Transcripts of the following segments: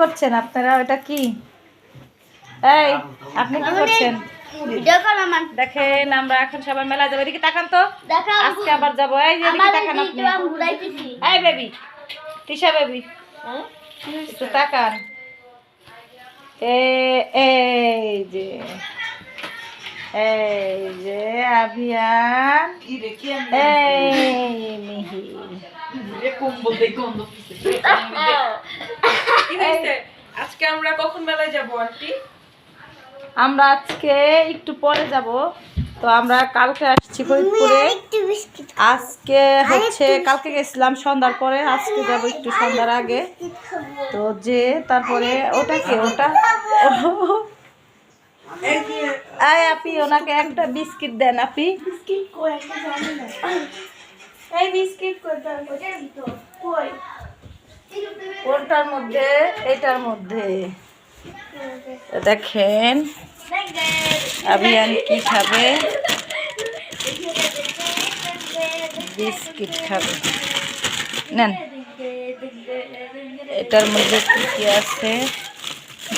করছেন আপনারা? ওটা কি? এই আপনি কি করছেন? দেখেন আমরা এখন সবাই মেলা যাবো। এদিকে তাকান তো, আজকে আবার যাবো। এই যে এদিকে তাকান আপনি। এই বেবি, তিশা বেবি, একটু তাকান। এই যে আভিয়ান, এই মিহি। আজকে আমরা কখন মেলায় যাবো আন্টি? আমরা আজকে একটু পরে যাব। তো আমরা কালকে আসছি ফরিদপুরে। আজকে হচ্ছে কালকে গেছিলাম সন্ধ্যার পরে, আজকে যাব একটু সন্ধ্যার আগে। তো যে তারপরে ওটাকে ওটা এই আপি ওনাকে একটা বিস্কিট দেন আপি। এই বিস্কিট কোনটার মধ্যে? এটার মধ্যে। দেখেন আভিয়ান কি খাবে? বিস্কিট খাবে। নেন, এটার মধ্যে কি কি আছে?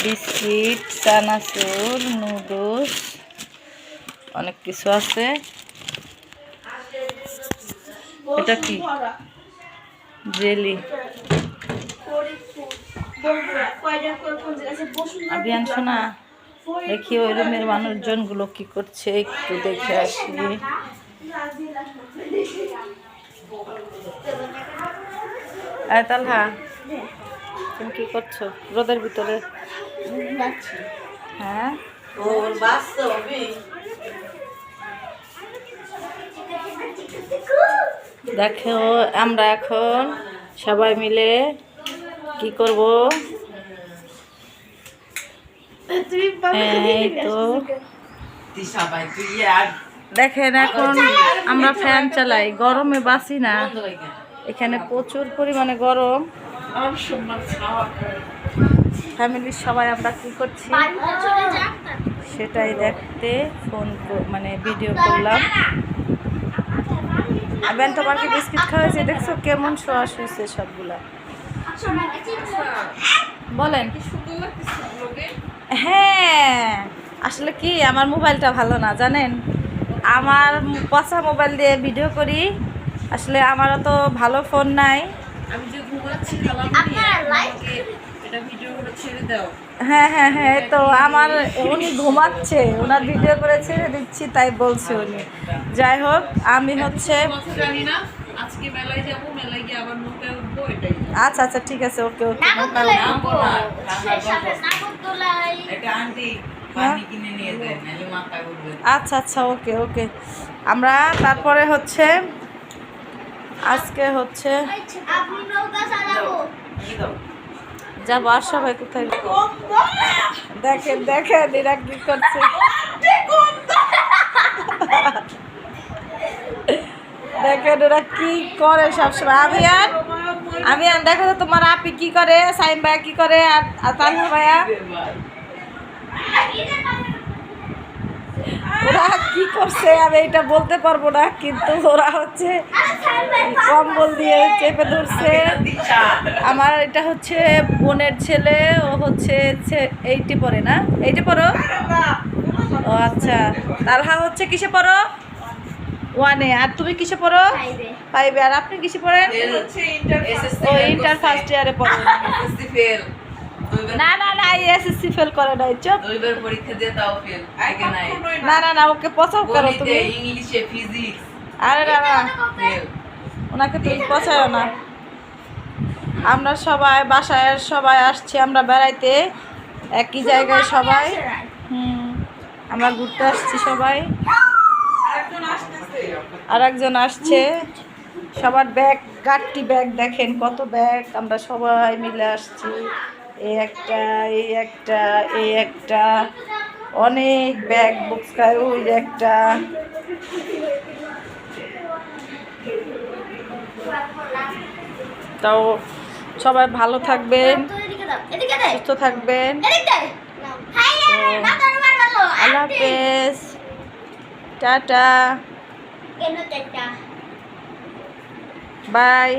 বিস্কিট, চানাচুর, নুডলস, অনেক কিছু আছে। এটা কি? জেলি। আভিয়ান শোনা, দেখি ওই রুমের মানুষজন গুলো কি করছে, একটু দেখে আসি। তালহা, তুমি কি করছো রোদের ভিতরে? হ্যাঁ, দেখো আমরা এখন সবাই মিলে কি করব? এই তো দেখেন এখন আমরা ফ্যান চালাই, গরমে বাঁচি না। এখানে প্রচুর পরিমাণে গরম। ফ্যামিলির সবাই আমরা কি করছি সেটাই দেখতে ফোন মানে ভিডিও করলাম। আবেন তোমার কি বিস্কিট খাওয়াইছে? দেখছো কেমন শোয়া শুয়েছে সবগুলা। বলেন। হ্যাঁ, আসলে কি আমার মোবাইলটা ভালো না জানেন, আমার পচা মোবাইল দিয়ে ভিডিও করি। আসলে আমারও তো ভালো ফোন নাই। আমি যে ঘুমাচ্ছি এটা ভিডিওগুলো ছেড়ে দাও। হ্যাঁ হ্যাঁ হ্যাঁ, তো আমার উনি ঘুমাচ্ছে, ওনার ভিডিও করে ছেড়ে দিচ্ছি তাই বলছে উনি। যাই হোক আমি হচ্ছে জানি না আজকে মেলায় যাব, মেলায় গিয়ে আবার নৌকায় উঠবো এটাই। আচ্ছা আচ্ছা ঠিক আছে, ওকে ওকে। আচ্ছা আচ্ছা ওকে ওকে। আমরা তারপরে হচ্ছে আজকে হচ্ছে যাবো। আর সবাই কোথায়? দেখেন দেখেন এরা কি করছে। দেখেন ওরা কি করে সবসময়। আভিয়ান দেখো তো তোমার আপি কি করে, সাইম ভাইয়া কি করে, আর তালহা ভাইয়া ওরা কি করছে আমি এটা বলতে পারবো না, কিন্তু ওরা হচ্ছে কম্বল দিয়ে চেপে ধরছে। আমার এটা হচ্ছে বোনের ছেলে, ও হচ্ছে 8 পড়ে না, 8 পড়ো? ও আচ্ছা। তালহা হচ্ছে কিসে পড়ো? 1-এ। আর তুমি কিসে পড়ো? 5-এ। আর আপনি কিসে পড়েন? ও ইন্টার ফার্স্ট ইয়ারে পড়েন। না না না, এসএসসি ফেল করে নাই। চুপ। দুইবার পরীক্ষা দিয়ে তাও ফেল। আগে নাই। না না না, ওকে পছাও করো তুমি। ইংলিশে, ফিজিক্স। আরে না না, ওনাকে তুমি পছাও না। আমরা সবাই বাসায় সবাই আসছি, আমরা বেড়াইতে একই জায়গায় সবাই। আমরা ঘুরতে আসছি সবাই। আর একজন আসছে। সবার ব্যাগ, গাড়ি ব্যাগ দেখেন কত ব্যাগ। আমরা সবাই মিলে আসছি। এই একটা, এই একটা, এই একটা, অনেক ব্যাগ বুকসায়। ওই একটা। তাও সবাই ভালো থাকবেন, সুস্থ থাকবেন। আল্লাহ হাফেজ, টাটা, বাই।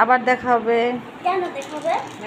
আবার দেখা হবে।